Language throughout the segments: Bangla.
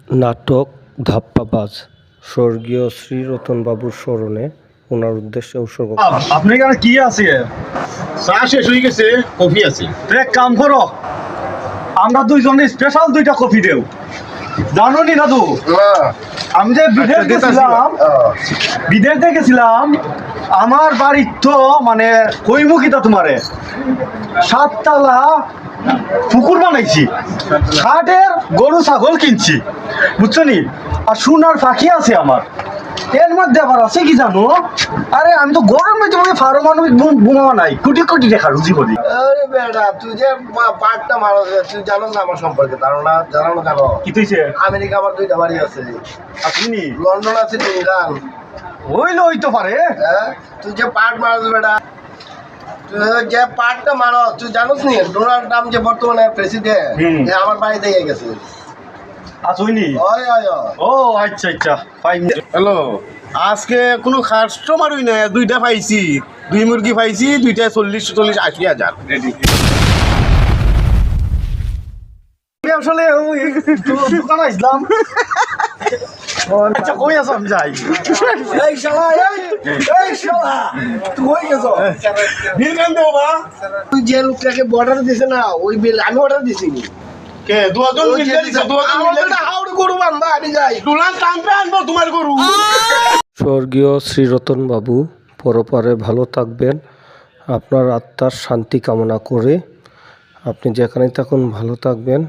নাটক ধাপ্পাবাজ স্বর্গীয় শ্রী রতনবাবুর স্মরণে ওনার উদ্দেশ্যে উৎসর্গ। আপনি এখানে কি আছে? চা শেষ হয়ে গেছে, কফি আছে। এক কাম করো, আমরা দুইজনে স্পেশাল দুইটা কফি দেও। জানো নি দাদু, আমি যে বিদেশ গেছিলাম আমার বাড়ির তো মানে কইমুখিতা তোমারে 7 তলা পুকুর বানাইছি, খাটের গরু ছাগল কিনছি, বুঝছো নি? আর সোনার পাখি আছে আমার। এর মধ্যে আবার আছে কি জানো, আরে আমি তো গরমে তোমাকে পারমাণবিক বোমা নাই, কোটি কোটি টাকা রুজি করি। আরে বেটা, তুই যে পাটটা মারো, তুই জানো না আমার সম্পর্কে? জানো না? জানো কি তুইছে? আমেরিকা আমার 2টা বাড়ি আছে, আপনি লন্ডন আছে 3 হইলে হইতে পারে। হ্যাঁ, তুই যে পাট মারো বেটা, তুই যে পাটটা মারো, তুই জানোস নি ডোনাল্ড ট্রাম্প যে বর্তমানে প্রেসিডেন্ট, আমার বাড়িতে গেছে। আসুইনি? ওই ওই ও আচ্ছা আচ্ছা, ফাইন। হ্যালো, আজকে কোনো কাস্টমারই নাই, 2টা পাইছি, 2 মুরগি পাইছি, 2টা 40-80 হাজার। আমি আসলে ওই দোকানে আসলাম। আচ্ছা কই আছো? আমি যাই। এই শালা, এই শালা, তুই কই গেছো? বিল কেন দেবো বা? তুই যে লোকটাকে অর্ডার দিছে না, ওই বিল আমি অর্ডার দিছি নি। কে 2জন বিল দিছে? 2জন বিল দিছে। হাওড় গরু বান্ধা, আমি যাই। ডোনাল্ড ট্রাম্পে আনবো তোমার গরু। স্বর্গীয় শ্রী রতনবাবু পরপারে ভালো থাকবেন, আপনার আত্মার শান্তি কামনা করে আপনি যেখানেই থাকুন ভালো থাকবেন।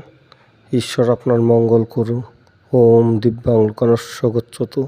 ঈশ্বর আপনার মঙ্গল করুন। ওম দিব্যাং গণস্য গচ্ছতু।